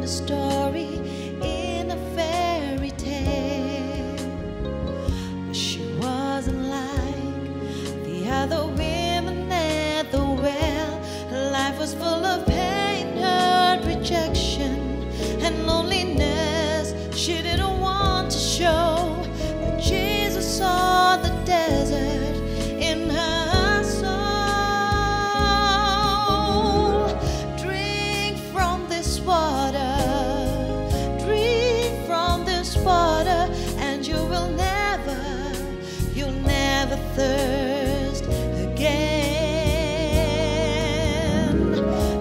Story in a fairy tale. She wasn't like the other women at the well. Her life was full of pain, hurt, rejection, and loneliness she didn't want to show. But Jesus saw the desert in her soul. Drink from this water, water, and you'll never thirst again.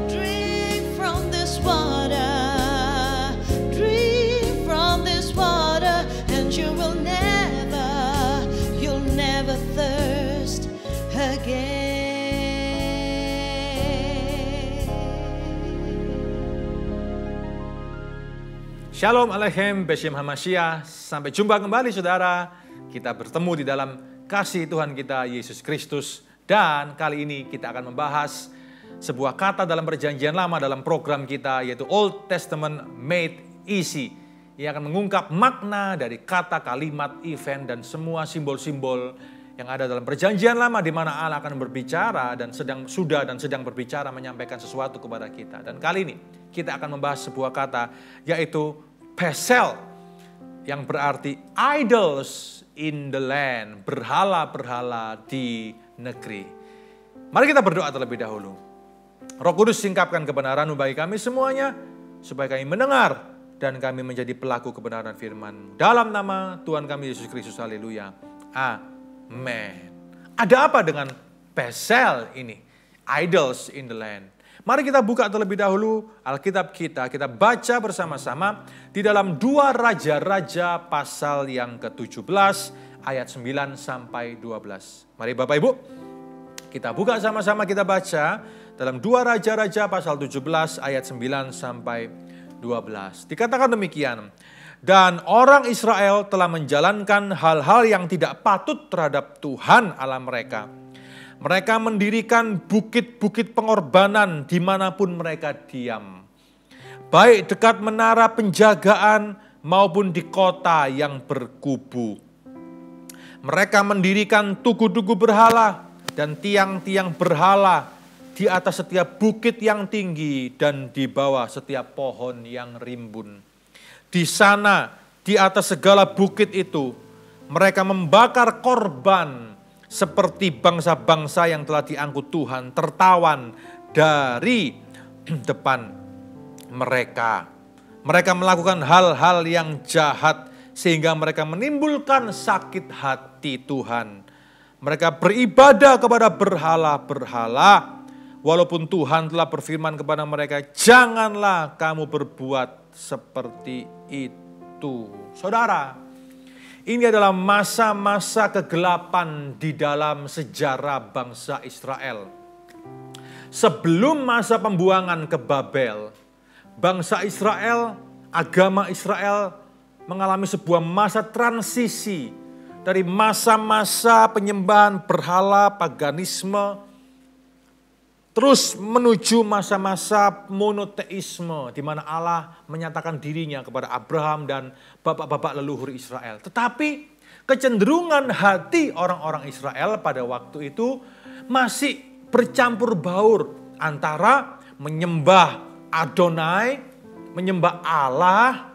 Drink from this water, and you'll never thirst again. Shalom Aleichem, Beshem Hamashiach. Sampai jumpa kembali saudara. Kita bertemu di dalam kasih Tuhan kita Yesus Kristus. Dan kali ini kita akan membahas sebuah kata dalam perjanjian lama dalam program kita, yaitu Old Testament Made Easy. Yang akan mengungkap makna dari kata, kalimat, event, dan semua simbol-simbol yang ada dalam perjanjian lama, di mana Allah akan berbicara dan sedang berbicara menyampaikan sesuatu kepada kita. Dan kali ini kita akan membahas sebuah kata, yaitu Pesel, yang berarti idols in the land, berhala-berhala di negeri. Mari kita berdoa terlebih dahulu. Roh Kudus, singkapkan kebenaran bagi kami semuanya, supaya kami mendengar dan kami menjadi pelaku kebenaran firman. Dalam nama Tuhan kami Yesus Kristus, haleluya. Amen. Ada apa dengan Pesel ini? Idols in the land. Mari kita buka terlebih dahulu Alkitab kita baca bersama-sama di dalam 2 Raja-Raja pasal yang ke-17 ayat 9 sampai 12. Mari Bapak Ibu, kita buka sama-sama, kita baca dalam 2 Raja-Raja pasal 17 ayat 9 sampai 12. Dikatakan demikian, dan orang Israel telah menjalankan hal-hal yang tidak patut terhadap Tuhan Allah mereka. Mereka mendirikan bukit-bukit pengorbanan dimanapun mereka diam. Baik dekat menara penjagaan maupun di kota yang berkubu. Mereka mendirikan tugu-tugu berhala dan tiang-tiang berhala di atas setiap bukit yang tinggi dan di bawah setiap pohon yang rimbun. Di sana, di atas segala bukit itu, mereka membakar korban seperti bangsa-bangsa yang telah diangkut Tuhan tertawan dari depan mereka. Mereka melakukan hal-hal yang jahat sehingga mereka menimbulkan sakit hati Tuhan. Mereka beribadah kepada berhala-berhala walaupun Tuhan telah berfirman kepada mereka, janganlah kamu berbuat seperti itu. Saudara, ini adalah masa-masa kegelapan di dalam sejarah bangsa Israel. Sebelum masa pembuangan ke Babel, bangsa Israel, agama Israel mengalami sebuah masa transisi dari masa-masa penyembahan berhala, paganisme, terus menuju masa-masa monoteisme, di mana Allah menyatakan dirinya kepada Abraham dan bapak-bapak leluhur Israel. Tetapi kecenderungan hati orang-orang Israel pada waktu itu masih bercampur baur antara menyembah Adonai, menyembah Allah,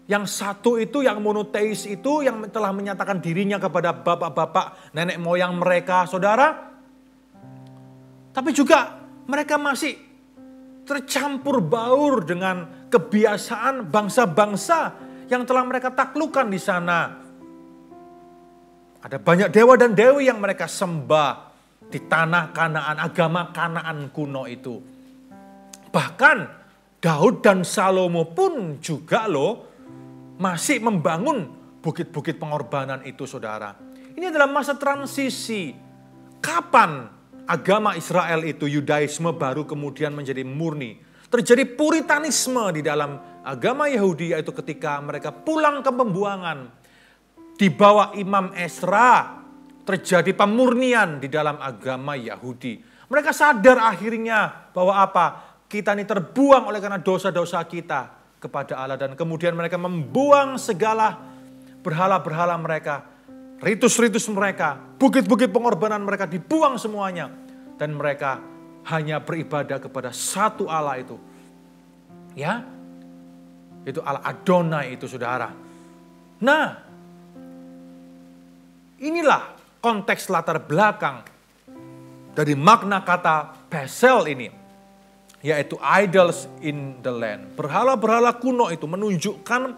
yang satu itu, yang monoteis itu, yang telah menyatakan dirinya kepada bapak-bapak, nenek moyang mereka, saudara. Tapi juga mereka masih tercampur baur dengan kebiasaan bangsa-bangsa yang telah mereka taklukkan di sana. Ada banyak dewa dan dewi yang mereka sembah di tanah Kanaan, agama Kanaan kuno itu. Bahkan Daud dan Salomo pun juga masih membangun bukit-bukit pengorbanan itu, saudara. Ini adalah masa transisi. Kapan agama Israel itu, Yudaisme, baru kemudian menjadi murni. Terjadi puritanisme di dalam agama Yahudi, yaitu ketika mereka pulang ke pembuangan. Di bawah Imam Ezra terjadi pemurnian di dalam agama Yahudi. Mereka sadar akhirnya bahwa apa? Kita ini terbuang oleh karena dosa-dosa kita kepada Allah. Dan kemudian mereka membuang segala berhala-berhala mereka, ritus-ritus mereka, bukit-bukit pengorbanan mereka dibuang semuanya. Dan mereka hanya beribadah kepada satu Allah itu. Ya, itu Allah Adonai itu, saudara. Nah, inilah konteks latar belakang dari makna kata Bethel ini, yaitu idols in the land. Berhala-berhala kuno itu menunjukkan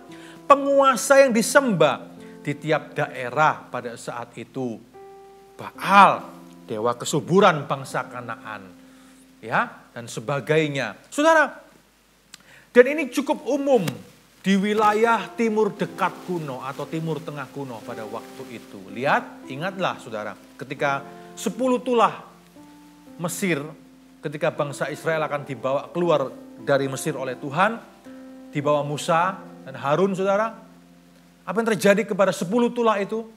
penguasa yang disembah di tiap daerah pada saat itu. Baal, dewa kesuburan bangsa Kanaan, ya, dan sebagainya. Saudara, dan ini cukup umum di wilayah timur dekat kuno atau timur tengah kuno pada waktu itu. Lihat, ingatlah saudara, ketika 10 tulah Mesir, ketika bangsa Israel akan dibawa keluar dari Mesir oleh Tuhan, dibawa Musa dan Harun, saudara. Apa yang terjadi kepada 10 tulah itu?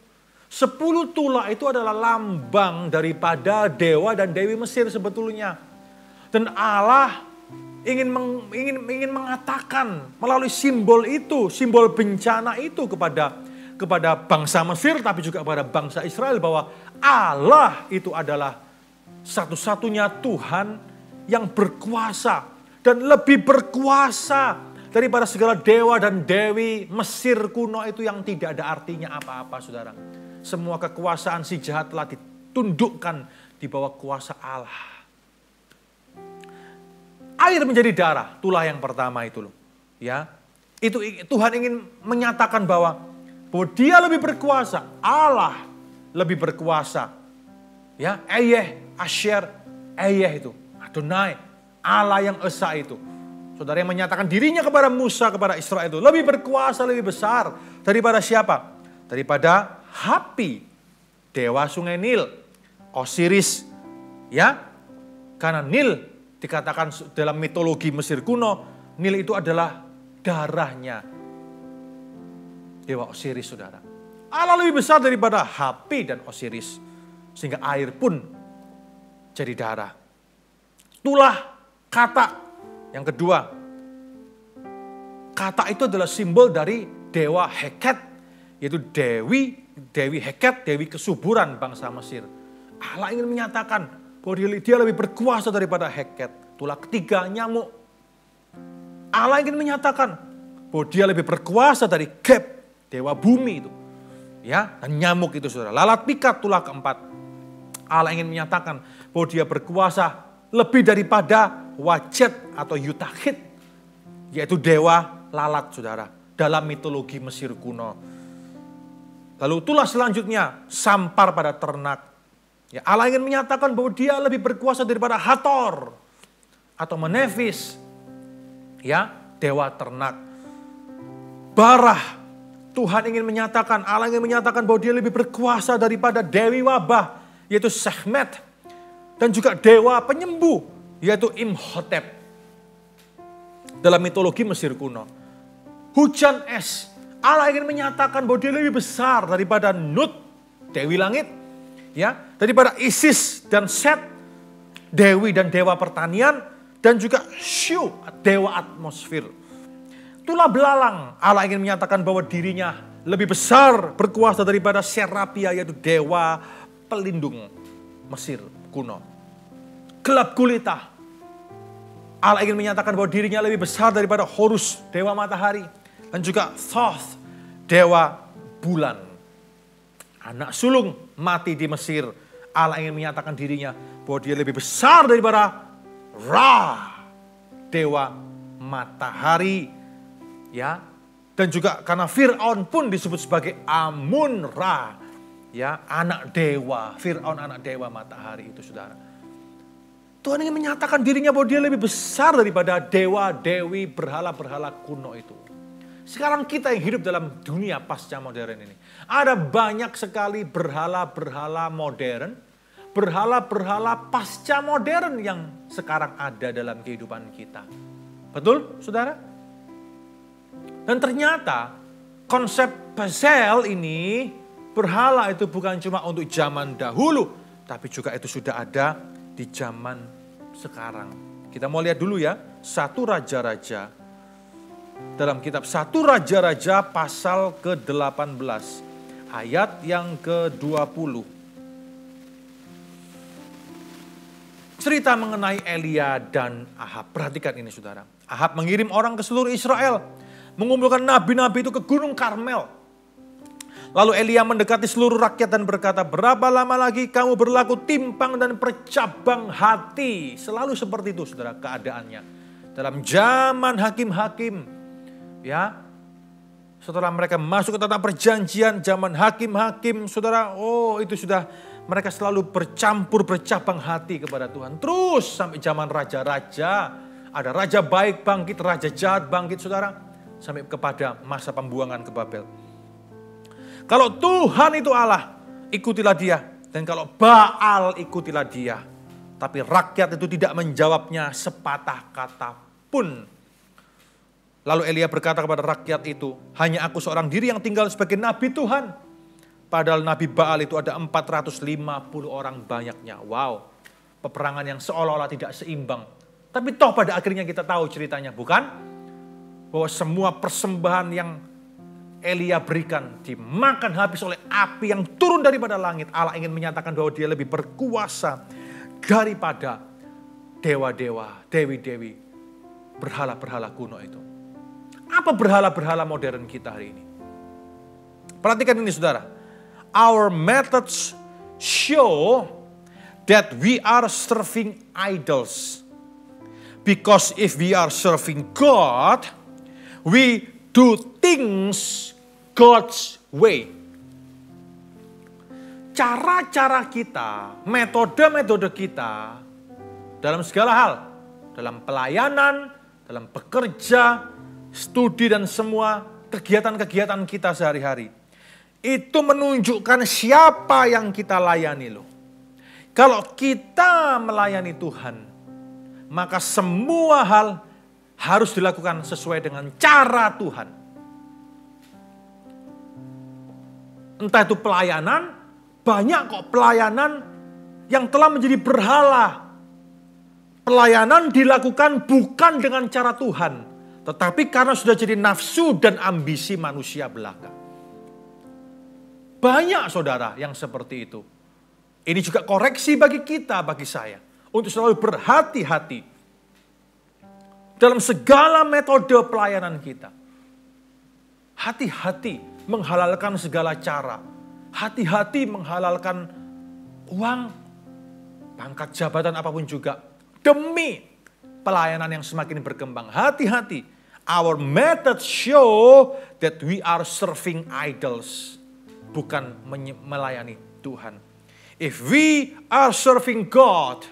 10 tulah itu adalah lambang daripada dewa dan dewi Mesir sebetulnya. Dan Allah ingin mengatakan melalui simbol itu, simbol bencana itu kepada bangsa Mesir, tapi juga kepada bangsa Israel, bahwa Allah itu adalah satu-satunya Tuhan yang berkuasa dan lebih berkuasa daripada segala dewa dan dewi Mesir kuno itu yang tidak ada artinya apa-apa, saudara. Semua kekuasaan si jahat telah ditundukkan di bawah kuasa Allah. Air menjadi darah, tulah yang pertama itu loh. Ya, itu Tuhan ingin menyatakan bahwa Dia lebih berkuasa, Allah lebih berkuasa. Ya, Eyeh, Asher, Eyeh itu, Adonai, Allah yang esa itu. Saudara, yang menyatakan dirinya kepada Musa, kepada Israel itu lebih berkuasa, lebih besar daripada siapa? Daripada Hapi, dewa sungai Nil, Osiris, ya. Karena Nil dikatakan dalam mitologi Mesir kuno, Nil itu adalah darahnya dewa Osiris, saudara. Allah lebih besar daripada Hapi dan Osiris, sehingga air pun jadi darah. Itulah kata yang kedua. Kata itu adalah simbol dari dewa Heket, yaitu dewi Heket, dewi kesuburan bangsa Mesir. Allah ingin menyatakan bahwa dia lebih berkuasa daripada Heket. Itulah ketiga, nyamuk. Allah ingin menyatakan bahwa dia lebih berkuasa dari Geb, dewa bumi itu. Ya, dan nyamuk itu, saudara. Lalat pikat, tulah keempat. Allah ingin menyatakan bahwa dia berkuasa lebih daripada Wajet atau Yutahit, yaitu dewa lalat, saudara, dalam mitologi Mesir kuno. Lalu tulah selanjutnya, sampar pada ternak. Ya, Allah ingin menyatakan bahwa dia lebih berkuasa daripada Hathor atau Menefis, ya, dewa ternak. Barah, Tuhan ingin menyatakan, Allah ingin menyatakan bahwa dia lebih berkuasa daripada dewi wabah, yaitu Sekhmet, dan juga dewa penyembuh, yaitu Imhotep dalam mitologi Mesir kuno. Hujan es, Allah ingin menyatakan bahwa dia lebih besar daripada Nut, dewi langit, ya, daripada Isis dan Set, dewi dan dewa pertanian, dan juga Shu, dewa atmosfer. Itulah belalang, Allah ingin menyatakan bahwa dirinya lebih besar, berkuasa daripada Serapia, yaitu dewa pelindung Mesir kuno. Gelap gulita, Allah ingin menyatakan bahwa dirinya lebih besar daripada Horus, dewa matahari, dan juga Thoth, dewa bulan. Anak sulung mati di Mesir, Allah ingin menyatakan dirinya bahwa dia lebih besar daripada Ra, dewa matahari, ya. Dan juga karena Fir'aun pun disebut sebagai Amun-Ra, ya, anak dewa. Fir'aun anak dewa matahari itu, saudara. Tuhan ingin menyatakan dirinya bahwa dia lebih besar daripada dewa-dewi berhala-berhala kuno itu. Sekarang kita yang hidup dalam dunia pasca modern ini, ada banyak sekali berhala-berhala modern, berhala-berhala pasca modern yang sekarang ada dalam kehidupan kita. Betul, saudara? Dan ternyata konsep Bezel ini, berhala itu bukan cuma untuk zaman dahulu, tapi juga itu sudah ada di zaman sekarang. Kita mau lihat dulu ya, 1 Raja-Raja. Dalam kitab 1 Raja-Raja pasal ke-18, ayat yang ke-20. Cerita mengenai Elia dan Ahab. Perhatikan ini saudara. Ahab mengirim orang ke seluruh Israel, mengumpulkan nabi-nabi itu ke Gunung Karmel. Lalu Elia mendekati seluruh rakyat dan berkata, berapa lama lagi kamu berlaku timpang dan bercabang hati? Selalu seperti itu saudara keadaannya. Dalam zaman hakim-hakim, ya, setelah mereka masuk ke tanah perjanjian, zaman hakim-hakim, saudara, itu sudah mereka selalu bercampur bercabang hati kepada Tuhan. Terus sampai zaman raja-raja, ada raja baik bangkit, raja jahat bangkit saudara. Sampai kepada masa pembuangan ke Babel. Kalau Tuhan itu Allah, ikutilah dia. Dan kalau Baal, ikutilah dia. Tapi rakyat itu tidak menjawabnya sepatah kata pun. Lalu Elia berkata kepada rakyat itu, hanya aku seorang diri yang tinggal sebagai nabi Tuhan. Padahal nabi Baal itu ada 450 orang banyaknya. Wow, peperangan yang seolah-olah tidak seimbang. Tapi toh pada akhirnya kita tahu ceritanya, bukan? Bahwa semua persembahan yang Elia berikan dimakan habis oleh api yang turun daripada langit. Allah ingin menyatakan bahwa dia lebih berkuasa daripada dewa-dewa, dewi-dewi, berhala-berhala kuno itu. Apa berhala-berhala modern kita hari ini? Perhatikan ini saudara. Our methods show that we are serving idols. Because if we are serving God, we do things God's way. Cara-cara kita, metode-metode kita dalam segala hal, dalam pelayanan, dalam bekerja, studi dan semua kegiatan-kegiatan kita sehari-hari, itu menunjukkan siapa yang kita layani loh. Kalau kita melayani Tuhan, maka semua hal harus dilakukan sesuai dengan cara Tuhan. Entah itu pelayanan, banyak kok pelayanan yang telah menjadi berhala. Pelayanan dilakukan bukan dengan cara Tuhan, tetapi karena sudah jadi nafsu dan ambisi manusia belaka. Banyak saudara yang seperti itu. Ini juga koreksi bagi kita, bagi saya, untuk selalu berhati-hati dalam segala metode pelayanan kita. Hati-hati menghalalkan segala cara. Hati-hati menghalalkan uang, pangkat jabatan apapun juga. Demi pelayanan yang semakin berkembang. Hati-hati. Our methods show that we are serving idols. Bukan melayani Tuhan. If we are serving God,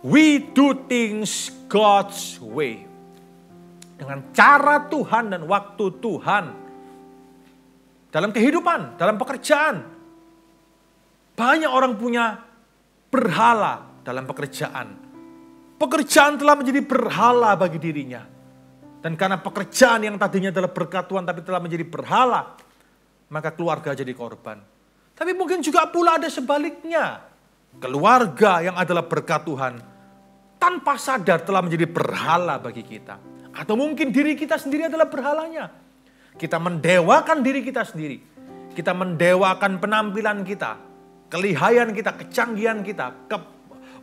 we do things God's way. Dengan cara Tuhan dan waktu Tuhan. Dalam kehidupan, dalam pekerjaan. Banyak orang punya berhala dalam pekerjaan. Pekerjaan telah menjadi berhala bagi dirinya. Dan karena pekerjaan yang tadinya adalah berkat Tuhan tapi telah menjadi berhala, maka keluarga jadi korban. Tapi mungkin juga pula ada sebaliknya. Keluarga yang adalah berkat Tuhan tanpa sadar telah menjadi berhala bagi kita. Atau mungkin diri kita sendiri adalah berhalanya. Kita mendewakan diri kita sendiri. Kita mendewakan penampilan kita, kelihayan kita, kecanggihan kita,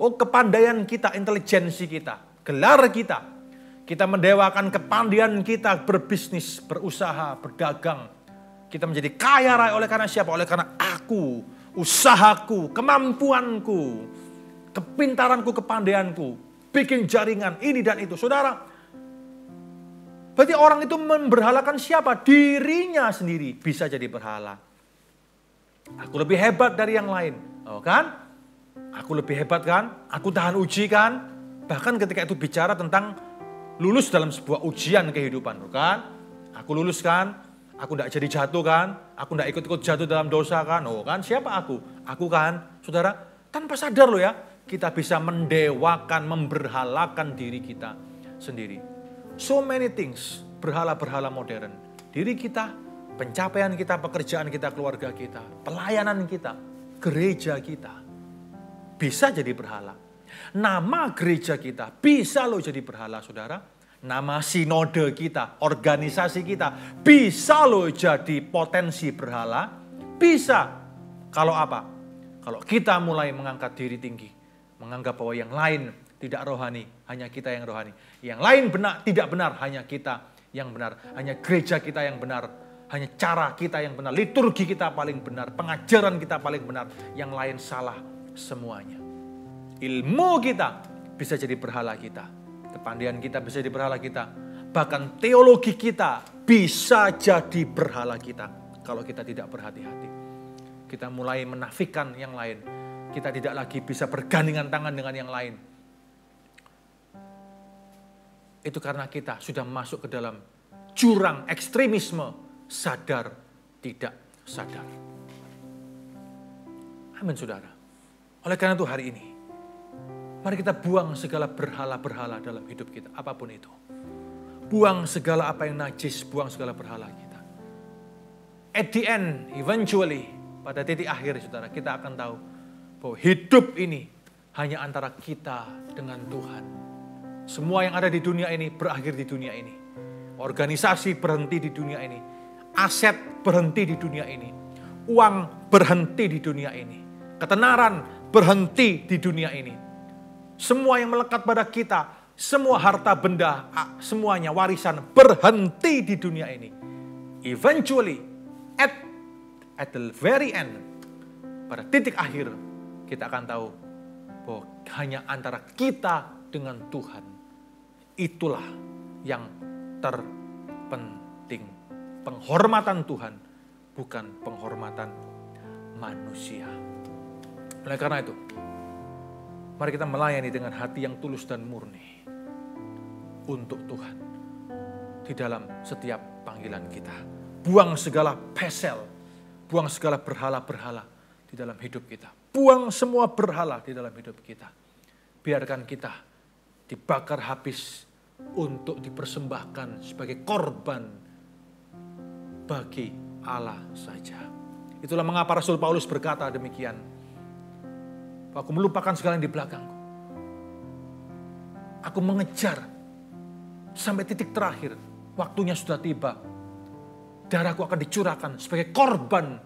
kepandaian kita, intelijensi kita, gelar kita. Kita mendewakan kepandaian kita berbisnis, berusaha, berdagang. Kita menjadi kaya raya oleh karena siapa? Oleh karena aku, usahaku, kemampuanku, kepintaranku, kepandaianku, bikin jaringan ini dan itu. Saudara, berarti orang itu memberhalakan siapa? Dirinya sendiri bisa jadi berhala. Aku lebih hebat dari yang lain. Oh kan? Aku lebih hebat kan? Aku tahan uji kan? Bahkan ketika itu bicara tentang lulus dalam sebuah ujian kehidupan. Kan? Aku lulus kan? Aku tidak jadi jatuh kan? Aku tidak ikut-ikut jatuh dalam dosa kan? Oh kan? Siapa aku? Aku kan? Saudara, tanpa sadar loh ya. Kita bisa mendewakan, memberhalakan diri kita sendiri. So many things, berhala-berhala modern. Diri kita, pencapaian kita, pekerjaan kita, keluarga kita, pelayanan kita, gereja kita. Bisa jadi berhala. Nama gereja kita bisa loh jadi berhala, saudara. Nama sinode kita, organisasi kita bisa loh jadi potensi berhala. Bisa. Kalau apa? Kalau kita mulai mengangkat diri tinggi. Menganggap bahwa yang lain tidak rohani, hanya kita yang rohani. Yang lain benar, tidak benar, hanya kita yang benar. Hanya gereja kita yang benar. Hanya cara kita yang benar. Liturgi kita paling benar. Pengajaran kita paling benar. Yang lain salah semuanya. Ilmu kita bisa jadi berhala kita. Kepandaian kita bisa jadi berhala kita. Bahkan teologi kita bisa jadi berhala kita. Kalau kita tidak berhati-hati. Kita mulai menafikan yang lain. Kita tidak lagi bisa bergandengan tangan dengan yang lain. Itu karena kita sudah masuk ke dalam jurang ekstremisme, sadar tidak sadar. Amin, saudara. Oleh karena itu hari ini, mari kita buang segala berhala-berhala dalam hidup kita, apapun itu. Buang segala apa yang najis, buang segala berhala kita. At the end, eventually, pada titik akhir, saudara, kita akan tahu bahwa hidup ini hanya antara kita dengan Tuhan. Semua yang ada di dunia ini berakhir di dunia ini. Organisasi berhenti di dunia ini. Aset berhenti di dunia ini. Uang berhenti di dunia ini. Ketenaran berhenti di dunia ini. Semua yang melekat pada kita, semua harta benda, semuanya warisan berhenti di dunia ini. Eventually, at the very end, pada titik akhir, kita akan tahu bahwa hanya antara kita dengan Tuhan. Itulah yang terpenting. Penghormatan Tuhan, bukan penghormatan manusia. Oleh karena itu, mari kita melayani dengan hati yang tulus dan murni untuk Tuhan di dalam setiap panggilan kita. Buang segala pesel, buang segala berhala-berhala di dalam hidup kita. Buang semua berhala di dalam hidup kita. Biarkan kita dibakar habis untuk dipersembahkan sebagai korban bagi Allah saja. Itulah mengapa Rasul Paulus berkata demikian. Aku melupakan segala yang di belakangku. Aku mengejar sampai titik terakhir. Waktunya sudah tiba. Darahku akan dicurahkan sebagai korban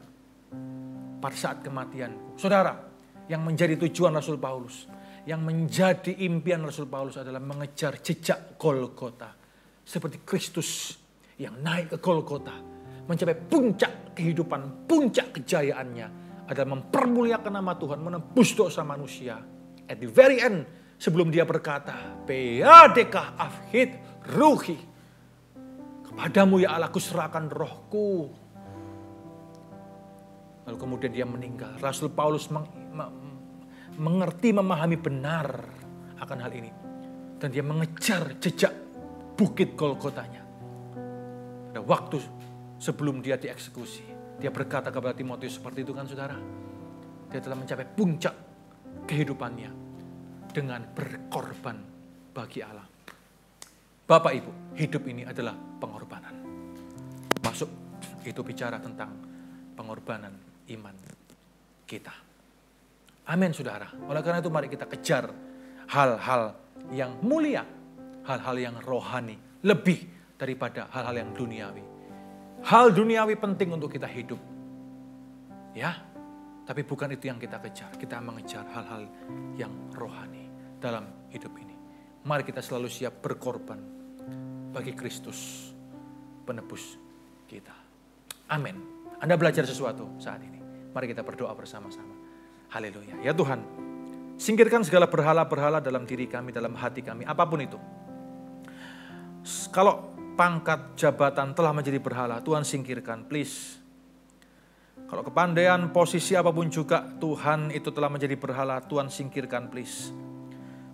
pada saat kematianku. Saudara, yang menjadi tujuan Rasul Paulus, yang menjadi impian Rasul Paulus adalah mengejar jejak Golgota. Seperti Kristus yang naik ke Golgota, mencapai puncak kehidupan, puncak kejayaannya adalah mempermuliakan nama Tuhan, menebus dosa manusia. At the very end, sebelum dia berkata, Beadekah afhid ruhi, kepadamu ya Allah, kuserahkan rohku. Lalu kemudian dia meninggal. Rasul Paulus mengerti, memahami benar akan hal ini. Dan dia mengejar jejak bukit Golgotanya. Pada waktu sebelum dia dieksekusi, dia berkata kepada Timotius seperti itu kan saudara. Dia telah mencapai puncak kehidupannya dengan berkorban bagi Allah. Bapak Ibu, hidup ini adalah pengorbanan. Masuk itu bicara tentang pengorbanan iman kita. Amin saudara. Oleh karena itu mari kita kejar hal-hal yang mulia, hal-hal yang rohani, lebih daripada hal-hal yang duniawi. Hal duniawi penting untuk kita hidup. Ya, tapi bukan itu yang kita kejar. Kita mengejar hal-hal yang rohani dalam hidup ini. Mari kita selalu siap berkorban bagi Kristus, penebus kita. Amin. Anda belajar sesuatu saat ini. Mari kita berdoa bersama-sama. Haleluya. Ya Tuhan, singkirkan segala berhala-berhala dalam diri kami, dalam hati kami, apapun itu. Kalau pangkat jabatan telah menjadi berhala, Tuhan singkirkan, please. Kalau kepandaian, posisi apapun juga, Tuhan itu telah menjadi berhala, Tuhan singkirkan, please.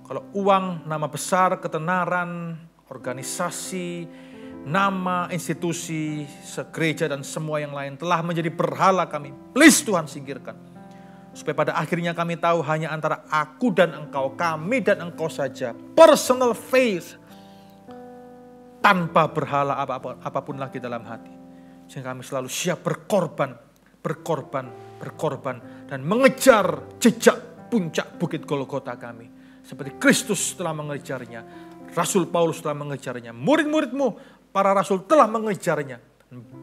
Kalau uang, nama besar, ketenaran, organisasi, nama, institusi, gereja dan semua yang lain telah menjadi berhala kami, please Tuhan singkirkan. Supaya pada akhirnya kami tahu hanya antara aku dan engkau, kami dan engkau saja. Personal faith. tanpa berhala apapun lagi dalam hati. Sehingga kami selalu siap berkorban, dan mengejar jejak puncak bukit Golgota kami. Seperti Kristus telah mengejarnya, Rasul Paulus telah mengejarnya, murid-muridmu, para rasul telah mengejarnya,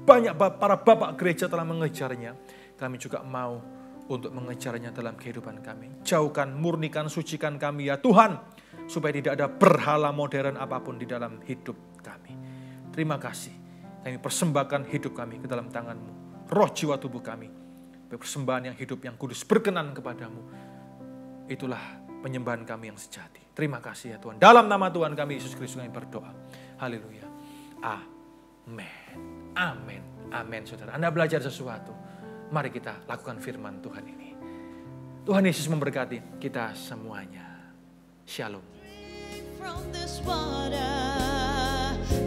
banyak para bapak gereja telah mengejarnya. Kami juga mau untuk mengejarnya dalam kehidupan kami. Jauhkan, murnikan, sucikan kami ya Tuhan, supaya tidak ada berhala modern apapun di dalam hidup kami. Terima kasih, kami persembahkan hidup kami ke dalam tangan-Mu, roh, jiwa, tubuh kami, persembahan yang hidup, yang kudus, berkenan kepadamu. Itulah penyembahan kami yang sejati. Terima kasih ya Tuhan. Dalam nama Tuhan kami Yesus Kristus kami berdoa. Haleluya. Amin. Amin. Amin, saudara. Anda belajar sesuatu. Mari kita lakukan firman Tuhan ini. Tuhan Yesus memberkati kita semuanya. Shalom. From this water,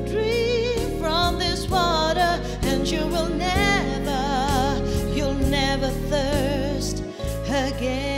drink from this water, and you'll never thirst again.